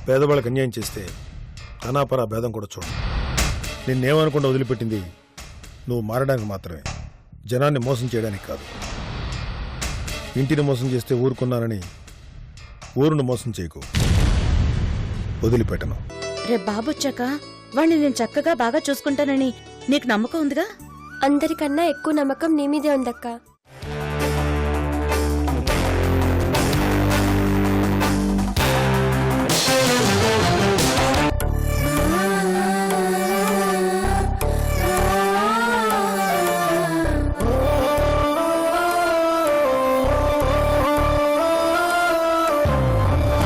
పేదవాళ్ళకి అన్యాయం చేస్తే అనాపరా భేదం కూడా చూడు. నిన్నేమనుకుండా వదిలిపెట్టింది నువ్వు మారడానికి మాత్రమే, జనాన్ని మోసం చేయడానికి కాదు. ఇంటిని మోసం చేస్తే ఊరుకున్నానని ఊరును మోసం చేయకు. వదిలిపెట్టను. రేపు బాబు వచ్చాక వాణ్ణి నేను చక్కగా బాగా చూసుకుంటానని నీకు నమ్మకం ఉందిగా? అందరికన్నా ఎక్కువ నమ్మకం నీ మీదే ఉందక్క.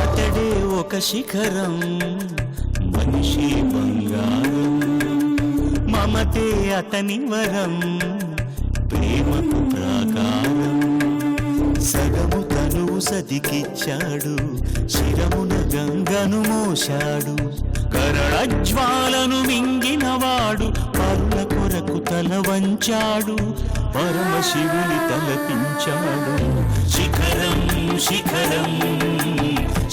అతడే ఒక శిఖరం, మనిషి బంగారం, మమతే అతని వరం, ప్రేమకు ప్రాకారం. సగము తనువు సతికిచ్చాడు, శిరమున గంగను మోశాడు. కరళజ్వాలను మింగినవాడు, పరుల కొరకు తల వంచాడు. పరమశివుని తలపించాడు. శిఖరం శిఖరం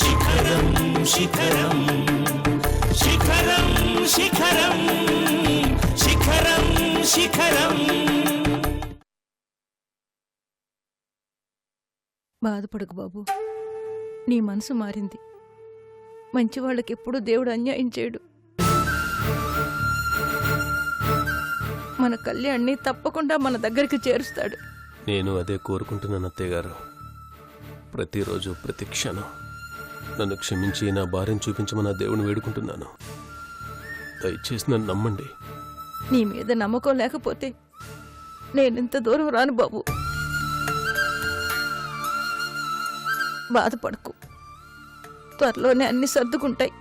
శిఖరం శిఖరం శిఖరం శిఖరం శిఖరం శిఖరం. బాధపడకు బాబు, నీ మనసు మారింది. మంచివాళ్ళకెప్పుడు దేవుడు అన్యాయం చేయడు. మన కళ్యాణ్ణి తప్పకుండా మన దగ్గరికి చేరుస్తాడు. నేను అదే కోరుకుంటున్నాను అత్తయ్య గారు. ప్రతిరోజు ప్రతి క్షణం నన్ను క్షమించి నా భార్యను చూపించమని ఆ దేవుని వేడుకుంటున్నాను. దయచేసి నన్ను నమ్మండి. నీ మీద నమ్మకం లేకపోతే నేనింత దూరం రాను బాబు. బాధపడకు, త్వరలోనే అన్ని సర్దుకుంటాయి.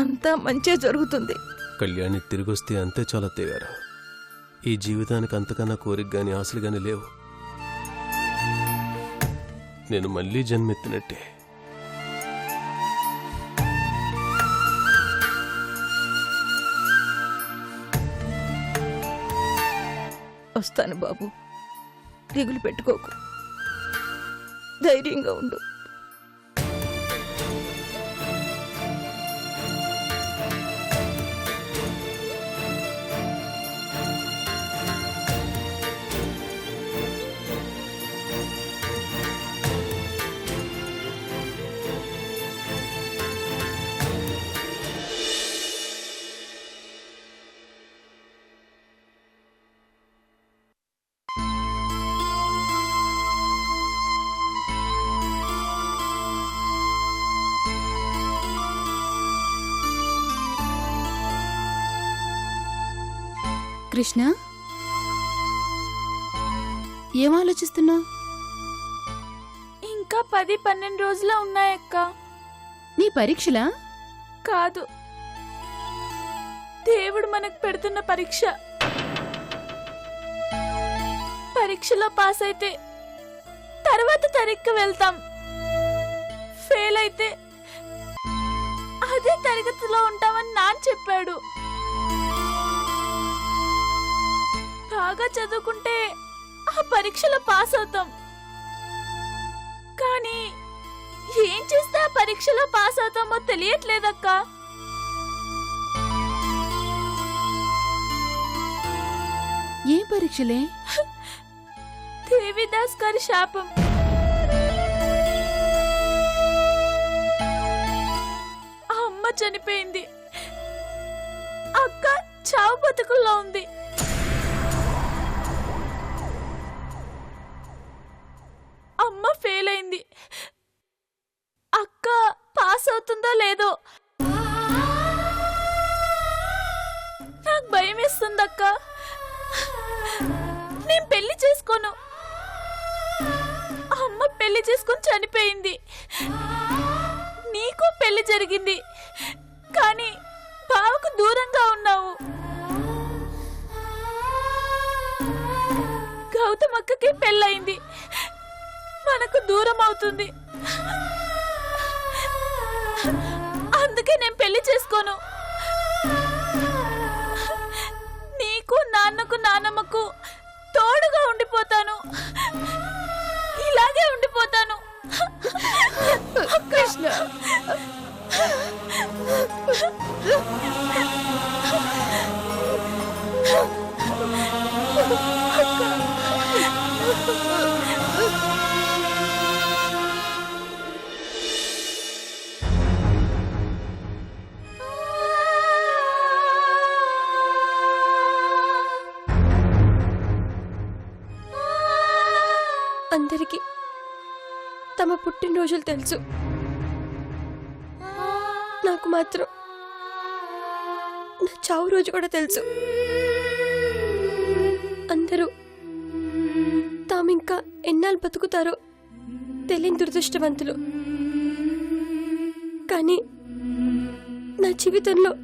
అంతా మంచే జరుగుతుంది. కళ్యాణి తిరిగొస్తే అంతే చాలా అత్తయ్య గారు. ఈ జీవితానికి అంతకన్నా కోరిక గాని ఆశలు గాని లేవు. నేను మళ్ళీ జన్మెత్తినట్టే. వస్తాను బాబు, దిగులు పెట్టుకోకు, ధైర్యంగా ఉండు. కృష్ణ, ఏం ఆలోచిస్తున్నావు? ఇంకా 10-12 రోజులు ఉన్నాయక్క. నీ పరీక్షలా? కాదు, దేవుడు మనకు పెడుతున్న పరీక్ష. పరీక్షలో పాస్ అయితే తర్వాత తరగతికి వెళ్తాం, ఫెయిల్ అయితే అదే తరగతిలో ఉంటామని నాన్న చెప్పాడు. బాగా చదువుకుంటే ఆ పరీక్షలో పాస్ అవుతాం, కానీ ఏం చేస్తే ఆ పరీక్షలో పాస్ అవుతామో తెలియట్లేదక్క. ఏ పరీక్షలే? దేవిదాస్ గారి శాపం. అమ్మ చనిపోయింది, అక్క చావు బతుకుల్లో ఉంది. అమ్మ ఫెయిల్ అయింది, అక్క పాస్ అవుతుందో లేదో నాకు భయం వేస్తుంది అక్క. నేను పెళ్లి చేసుకోను. అమ్మ పెళ్లి చేసుకుని చనిపోయింది, నీకు పెళ్లి జరిగింది, కానీ బావకు దూరంగా ఉన్నావు. గౌతమ్ అక్కకి పెళ్ళయింది, మనకు దూరం అవుతుంది. అందుకే నేను పెళ్లి చేసుకోను. నీకు నాన్నకు నాన్నమ్మకు తోడుగా ఉండిపోతాను, ఇలాగే ఉండిపోతాను. కృష్ణ, అందరికీ తమ పుట్టినరోజులు తెలుసు. నాకు మాత్రం నా చావు రోజు కూడా తెలుసు. అందరూ తామింకా ఎన్నాళ్ళు బతుకుతారో తెలియని దురదృష్టవంతులు. కానీ నా జీవితంలో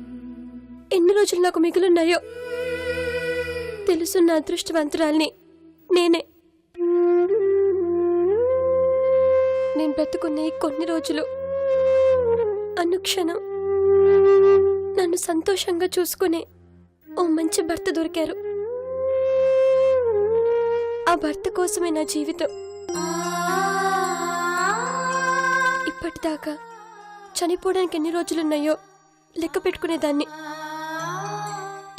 ఎన్ని రోజులు నాకు మిగులున్నాయో తెలుసున్న అదృష్టవంతురాల్ని నేనే. నేను బ్రతుకున్న ఈ కొన్ని రోజులు అనుక్షణం నన్ను సంతోషంగా చూసుకునే ఓ మంచి భర్త దొరికారు. ఆ భర్త కోసమే నా జీవితం. ఇప్పటిదాకా చనిపోవడానికి ఎన్ని రోజులున్నాయో లెక్క పెట్టుకునేదాన్ని.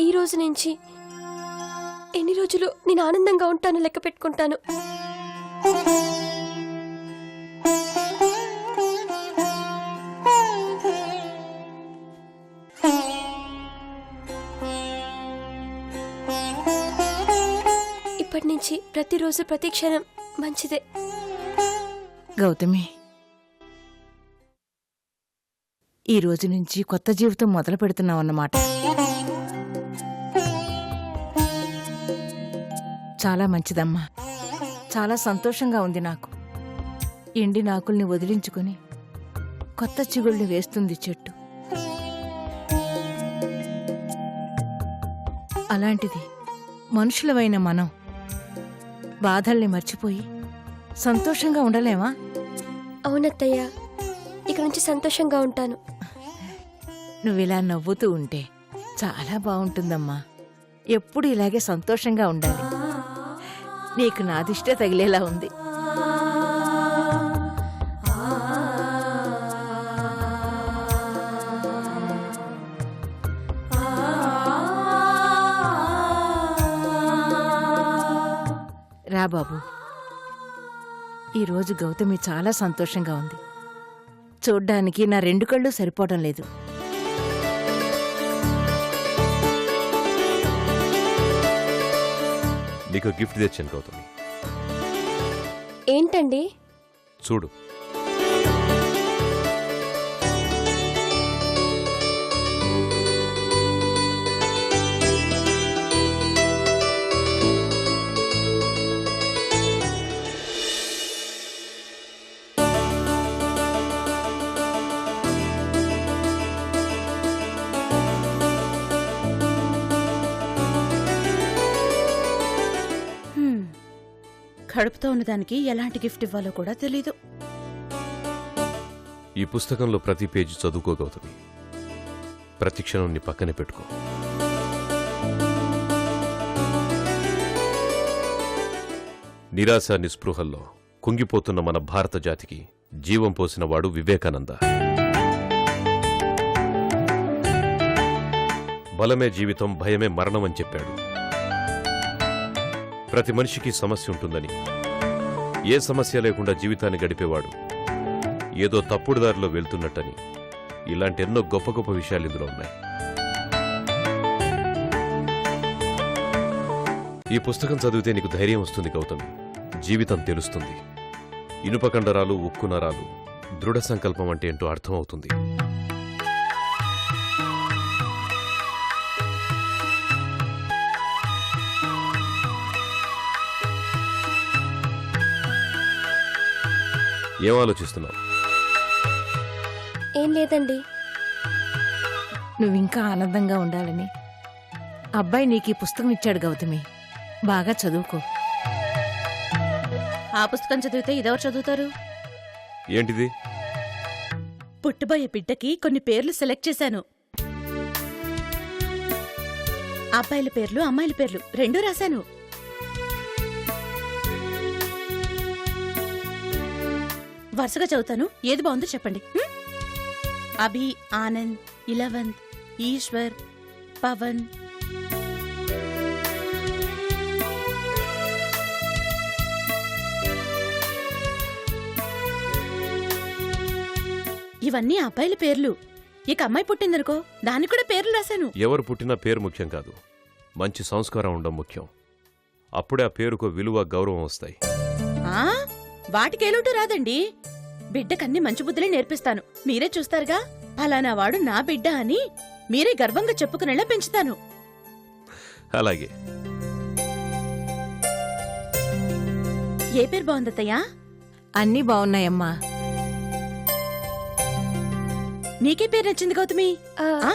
ఈ రోజు నుంచి ఎన్ని రోజులు నేను ఆనందంగా ఉంటానో లెక్క పెట్టుకుంటాను. ఇప్పటి నుంచి ప్రతిరోజు ప్రతి క్షణం మంచిదే. గౌతమి, ఈ రోజు నుంచి కొత్త జీవితం మొదలు పెడుతున్నావన్నమాట. చాలా మంచిదమ్మా. చాలా సంతోషంగా ఉంది నాకు. ఎండిన ఆకుల్ని వదిలించుకొని కొత్త చిగుళ్ళు వేస్తుంది చెట్టు. అలాంటిది మనుషులమైన మనం బాధల్ని మర్చిపోయి సంతోషంగా ఉండలేమా? అవునత్తయ్య, ఇక నుంచి సంతోషంగా ఉంటాను. నువ్విలా నవ్వుతూ ఉంటే చాలా బాగుంటుందమ్మా. ఎప్పుడు ఇలాగే సంతోషంగా ఉండాలి. నీకు నా దిష్టే తగిలేలా ఉంది. రా బాబు. ఈరోజు గౌతమి చాలా సంతోషంగా ఉంది. చూడ్డానికి నా 2 కళ్ళు సరిపోవడం లేదు. నీకు గిఫ్ట్ తెచ్చాను గౌతమి. ఏంటండి? చూడు. కడుపుతో ఉన్నదానికి ఎలాంటి గిఫ్ట్ ఇవ్వాలో కూడా తెలీదు. ఈ పుస్తకంలో ప్రతి పేజీ చదువుకో గౌతమి. ప్రతి క్షణం నీ పక్కనే పెట్టుకో. నిరాశ నిస్పృహల్లో కుంగిపోతున్న మన భారత జాతికి జీవం పోసినవాడు వివేకానంద. బలమే జీవితం, భయమే మరణం అని చెప్పాడు. ప్రతి మనిషికి సమస్య ఉంటుందని, ఏ సమస్య లేకుండా జీవితాన్ని గడిపేవాడు ఏదో తప్పుడు దారిలో వెళ్తున్నట్టని, ఇలాంటి ఎన్నో గొప్ప గొప్ప విషయాలు ఇందులో ఉన్నాయి. ఈ పుస్తకం చదివితే నీకు ధైర్యం వస్తుంది గౌతమి. జీవితం తెలుస్తుంది. ఇనుప కండరాలు, ఉక్కు నరాలు, దృఢ సంకల్పం అంటే ఏంటో అర్థమవుతుంది. ఏం ఆలోచిస్తున్నావు? ఏం లేదండి. నువ్వింకా ఆనందంగా ఉండాలని అబ్బాయి నీకు ఈ పుస్తకం ఇచ్చాడు గౌతమి. బాగా చదువుకో. ఆ పుస్తకం చదివితే ఇదెవరు చదువుతారు? ఏంటిది? పుట్టబోయే బిడ్డకి కొన్ని పేర్లు సెలెక్ట్ చేశాను. అబ్బాయిల పేర్లు, అమ్మాయిల పేర్లు 2 రాశాను. వరుసగా చదువుతాను. ఏది బాగుందో చెప్పండి. అభి, ఆనంద్, ఇలవంత్, ఈశ్వర్, పవన్. ఇవన్నీ అబ్బాయిల పేర్లు. ఇక అమ్మాయి పుట్టిందనుకో, దానికి కూడా పేర్లు రాశాను. ఎవరు పుట్టినా పేరు ముఖ్యం కాదు, మంచి సంస్కారం ఉండడం ముఖ్యం. అప్పుడే ఆ పేరుకో విలువ, గౌరవం వస్తాయి. వాటికేలోటు రాదండి. బిడ్డకన్ని మంచి బుద్ధులే నేర్పిస్తాను. మీరే చూస్తారుగా. ఫలానా వాడు నా బిడ్డ అని మీరే గర్వంగా చెప్పుకునేలా పెంచుతాను. అలాగే. ఏ పేరు బాగుందత్తయ్యా? అన్నీ బాగున్నాయమ్మా. నీకే పేరు నచ్చింది గౌతమి?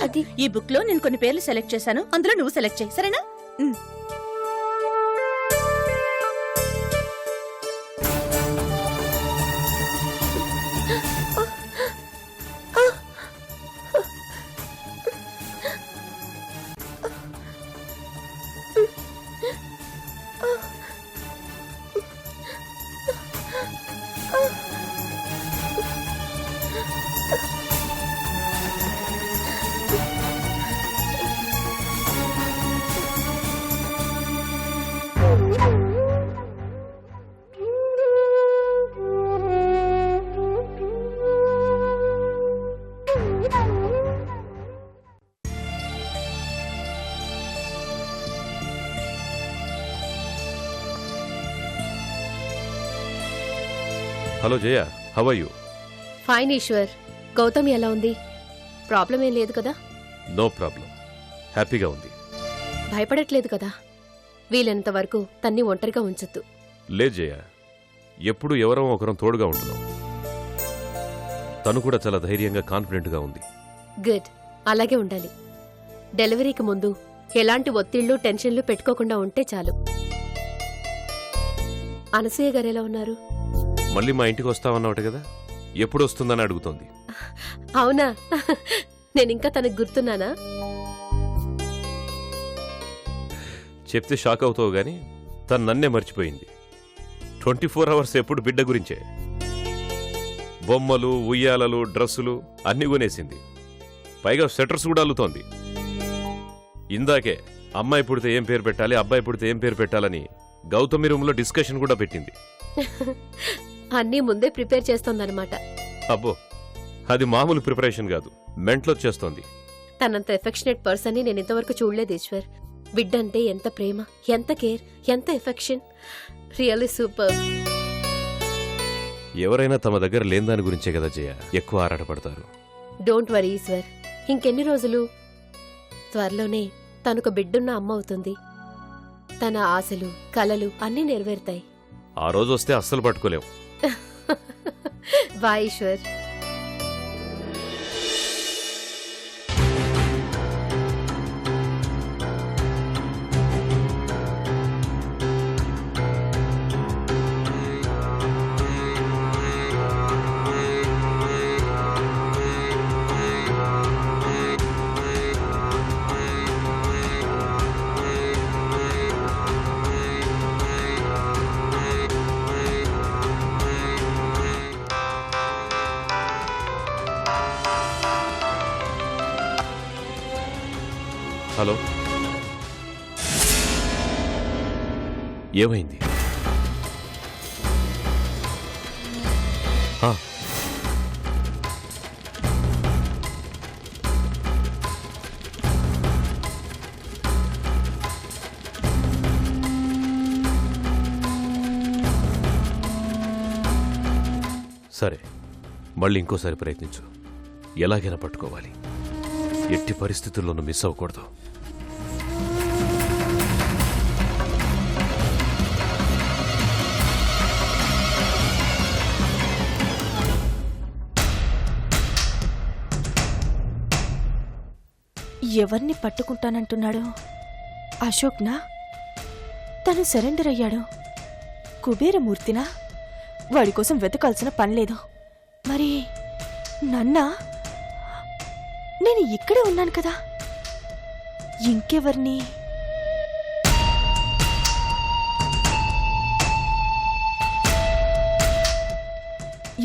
అది ఈ బుక్ లో నేను కొన్ని పేర్లు సెలెక్ట్ చేశాను. అందులో నువ్వు సెలెక్ట్ చేయి, సరేనా? Hello Jaya, how are you? Fine Eshwar. Gautami ఎలా ఉంది? ప్రాబ్లం ఏం లేదు కదా? నో ప్రాబ్లం, హ్యాపీగా ఉంది. భయపడట్లేదు కదా? వీలైనంత వరకు తన్ని ఒంటరిగా ఉంచొద్దు. లేదు జయ, ఎప్పుడు ఎవరం ఒకరం తోడుగా ఉంటున్నాం. తను కూడా చాలా ధైర్యంగా కాన్ఫిడెంట్గా ఉంది. గుడ్, అలాగే ఉండాలి. డెలివరీకి ముందు ఎలాంటి ఒత్తిళ్లు టెన్షన్లు పెట్టుకోకుండా ఉంటే చాలు. అనసూయ గారు ఎలా ఉన్నారు? మళ్ళీ మా ఇంటికి వస్తామన్నావుట కదా, ఎప్పుడు వస్తుందని అడుగుతోంది. అవునా? నేనింకా తనకు గుర్తున్నానా? చెప్తే షాక్ అవుతావు గాని తను నన్నే మర్చిపోయింది. 24 అవర్స్ ఎప్పుడు బిడ్డ గురించే. బొమ్మలు, ఉయ్యాలలు, డ్రెస్సులు అన్నీ కొనేసింది. పైగా స్వెటర్స్ కూడా అల్లుతోంది. ఇందాకే అమ్మాయి పుడితే ఏం పేరు పెట్టాలి, అబ్బాయి పుడితే ఏం పేరు పెట్టాలని గౌతమి రూమ్లో డిస్కషన్ కూడా పెట్టింది. అన్నీ ముందే ప్రిపేర్ చేస్తోందనమాట. అబ్బో, అది మామూలు ప్రిపరేషన్ కాదు, మెంట్లో చేస్తోంది. తనంత ఎఫెక్షనేట్ పర్సన్ ని నేను ఇంతవరకు చూడలేదు ఈశ్వర్. బిడ్డంటే ఎంత ప్రేమ, ఎంత కేర్, ఎంత ఎఫెక్షన్. Really super. ఎవరైనా తమ దగ్గర లేని దాని గురించే కదా జయ ఎక్కువ ఆరాటపడతారు. డోంట్ వరీ ఈశ్వర్, ఇంకెన్ని రోజులు? త్వరలోనే తనొక బిడ్డున్న అమ్మ అవుతుంది. తన ఆశలు, కలలు అన్నీ నెరవేరుతాయి. ఆ రోజు వస్తే అస్సలు పట్టుకోలేం. బాయ్ ఈశ్వర్. హలో, ఏమైంది? సరే, మళ్ళీ ఇంకోసారి ప్రయత్నించు. ఎలాగైనా పట్టుకోవాలి. ఎట్టి పరిస్థితుల్లోనూ మిస్ అవ్వకూడదు. ఎవరిని పట్టుకుంటానంటున్నాడు? అశోక్నా? తను సరెండర్ అయ్యాడు. కుబేరమూర్తినా? వాడి కోసం వెతకాల్సిన పనిలేదు. మరి నన్నా? నేను ఇక్కడే ఉన్నాను కదా. ఇంకెవర్ని?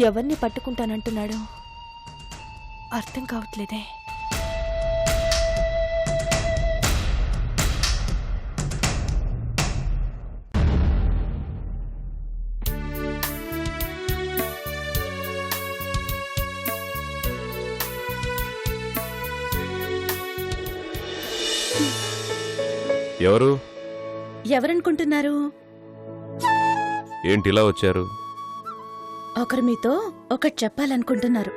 ఎవరిని పట్టుకుంటానంటున్నాడు? అర్థం కావట్లేదే. ఎవరు? ఎవరనుకుంటున్నారు? ఏంటి ఇలా వచ్చారు? ఒకరు మీతో ఒకటి చెప్పాలనుకుంటున్నారు.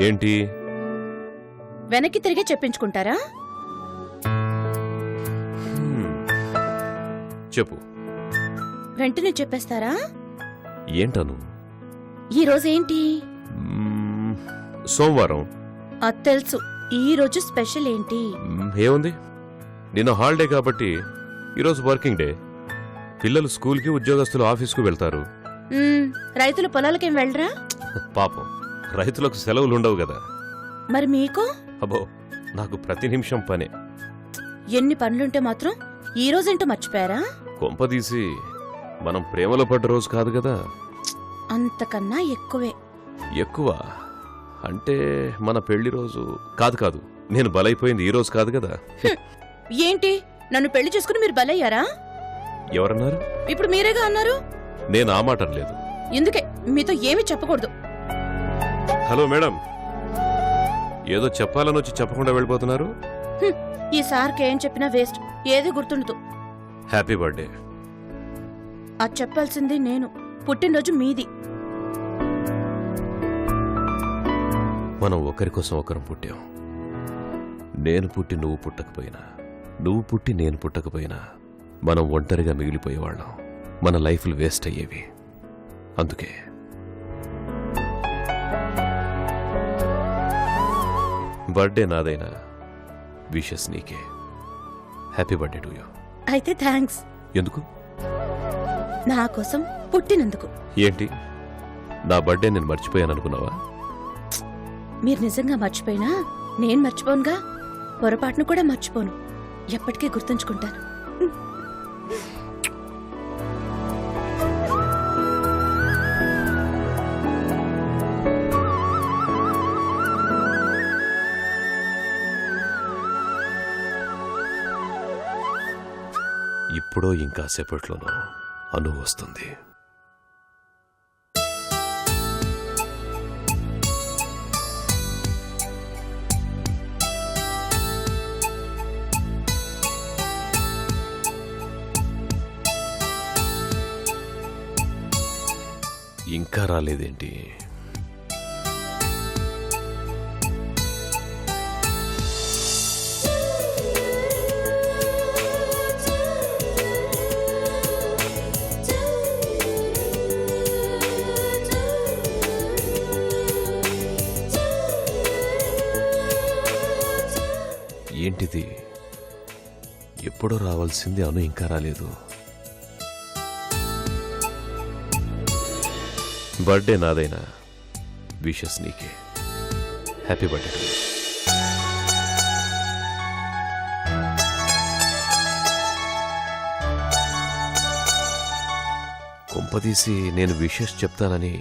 ఏంటి? వెనక్కి తిరిగి చెప్పించుకుంటారా? చెప్పు. వెంటనే చెప్పేస్తారా? ఏంటను? ఈ రోజు ఏంటి? సోమవారం. అది తెలుసు. ఈ రోజు స్పెషల్ ఏంటి? ఏముంది, నిన్న హాలిడే కాబట్టి ఈరోజు వర్కింగ్ డే. పిల్లలు స్కూల్కి, ఉద్యోగస్తులు ఆఫీస్కు వెళ్తారు. రైతులు పొలాలకేం వెళ్ళరా? పాపం, రైతులకు సెలవులు ఉండవు కదా. మరి మీకు? అబ్బో, నాకు ప్రతి నిమిషం పనే. ఎన్ని పనులుంటే మాత్రం ఈ రోజేంటో మర్చిపోయారా? కొంపదీసి మనం ప్రేమలో పడ్డ రోజు కాదు కదా. అంతకన్నా ఎక్కువే. ఎక్కువ అంటే మన పెళ్లి రోజు కాదు. కాదు, నేను బలైపోయింది ఈ రోజు కాదు కదా. ఏంటి, నన్ను పెళ్లి చేసుకుని మీరు బలయ్యారా? ఎవరన్నారు? ఇప్పుడు మీరేగా అన్నారు. నేను ఆ మాట లేదు. ఎందుకే మీతో ఏమీ చెప్పకూడదు. హలో మేడం, ఏదో చెప్పాలని వచ్చి చెప్పకుండా వెళ్ళిపోతున్నారు. ఈ సార్కి ఏం చెప్పినా వేస్ట్, ఏది గుర్తుండదు. Happy birthday. అది చెప్పాల్సింది నేను. పుట్టినరోజు మీది. మనం ఒకరి కోసం ఒకరం పుట్టాం. నేను పుట్టి నువ్వు పుట్టకపోయినా, నువ్వు పుట్టి నేను పుట్టకపోయినా మనం ఒంటరిగా మిగిలిపోయేవాళ్ళం. మన లైఫ్లు వేస్ట్ అయ్యేవి. అందుకే బర్త్డే నాదైనా విషెస్ నీకే. Happy birthday to you. అయితే థ్యాంక్స్. ఎందుకు? నా కోసం పుట్టినందుకు. ఏంటి, నా బర్త్డే నేను మర్చిపోయాను అనుకున్నావా? మీరు నిజంగా మర్చిపోయినా నేను మర్చిపోనుగా. పొరపాటును కూడా మర్చిపోను. ఎప్పటికీ గుర్తుంచుకుంటాను. ఇప్పుడో ఇంకా సేపట్లోనో అను వస్తుంది. ఇంకా రాలేదేంటి? ఏంటిది? ఎప్పుడో రావాల్సింది అను ఇంకా రాలేదు. బర్త్డే నాదైనా విషెస్ నీకే. Happy birthday. కొంపదీసి నేను విషెస్ చెప్తానని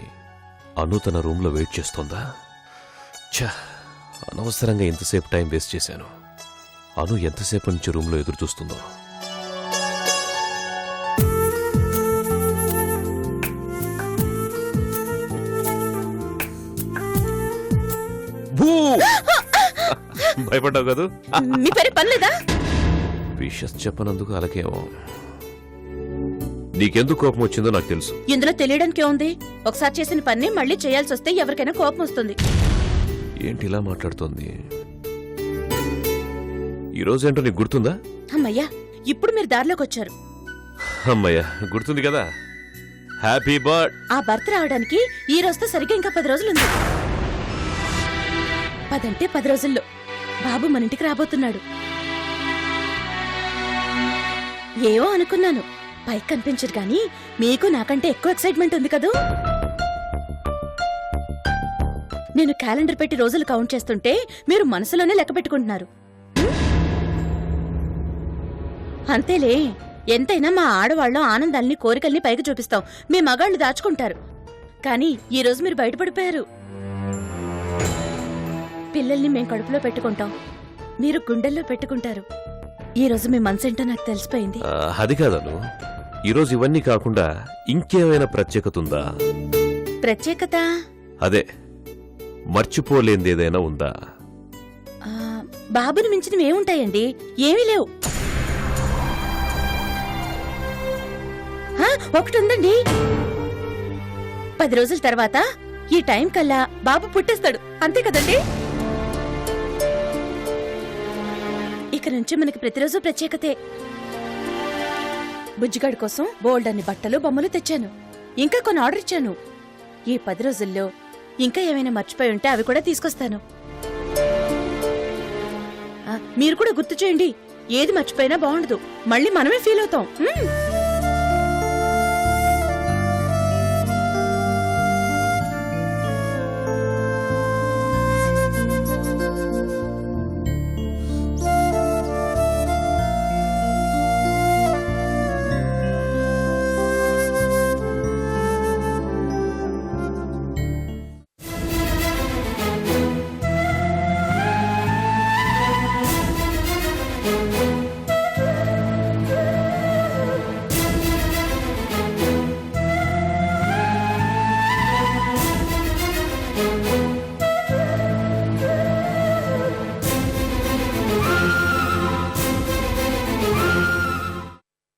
అను తన రూమ్లో వెయిట్ చేస్తోందా? ఛా, అనవసరంగా ఎంతసేపు టైం వేస్ట్ చేశాను. అను ఎంతసేపు నుంచి రూమ్లో ఎదురు చూస్తుందో. భయపడ్డావు కదూ? మీ పేరు పనిలేదా? విషస్ చెప్పనందుకు అలాగేమో. నీకెందుకు కోపం వచ్చిందో నాకు తెలుసు. ఇందులో తెలియడానికి ఏముంది? ఒకసారి చేసిన పని మళ్ళీ చేయాల్సి వస్తే ఎవరికైనా కోపం వస్తుంది. ఏంటి ఇలా మాట్లాడుతోంది? ఈరోజేంటో నీకు గుర్తుందా? అమ్మయ్యా, ఇప్పుడు మీరు దారిలోకి వచ్చారు. అమ్మయ్యా, గుర్తుంది కదా. Happy birth. ఆ బర్త్ రావడానికి ఈ రోజుతో సరిగ్గా ఇంకా 10 రోజులుంది. 10 అంటే 10 రోజుల్లో బాబు మన ఇంటికి రాబోతున్నాడు. ఏవో అనుకున్నాను, పైకి కనిపించదు కానీ మీకు నాకంటే ఎక్కువ ఎక్సైట్మెంట్ ఉంది కదూ. నేను క్యాలెండర్ పెట్టి రోజులు కౌంట్ చేస్తుంటే మీరు మనసులోనే లెక్క పెట్టుకుంటున్నారు. అంతేలే, ఎంతైనా మా ఆడవాళ్ళం ఆనందాల్ని కోరికల్ని పైకి చూపిస్తాం, మీ మగాళ్ళు దాచుకుంటారు. కానీ ఈ రోజు మీరు బయటపడిపోయారు. పిల్లల్ని మేం కడుపులో పెట్టుకుంటాం, మీరు గుండెల్లో పెట్టుకుంటారు. ఈ రోజు మీ మనసేంటో నాకు తెలిసిపోయింది. అది కాదను, ఈరోజు ఇవన్నీ కాకుండా ఇంకేమైనా ప్రత్యేకత ఉందా? ప్రత్యేకత అదే, మర్చిపోలేందేదైనా ఉందా? బాబుని మించినవి ఏముంటాయండి? ఏమీ లేవు. ఒకటి ఉందండి. 10 రోజుల తర్వాత ఈ టైం కల్లా బాబు పుట్టేస్తాడు, అంతే కదండి? ఇక నుంచి మనకి ప్రతిరోజు ప్రత్యేకతే. బుజ్జిగాడి కోసం బోల్డ్ అన్ని బట్టలు బొమ్మలు తెచ్చాను, ఇంకా కొన్ని ఆర్డర్ ఇచ్చాను. ఈ 10 రోజుల్లో ఇంకా ఏమైనా మర్చిపోయి ఉంటే అవి కూడా తీసుకొస్తాను. మీరు కూడా గుర్తు చేయండి, ఏది మర్చిపోయినా బాగుండదు, మళ్ళీ మనమే ఫీల్ అవుతాం.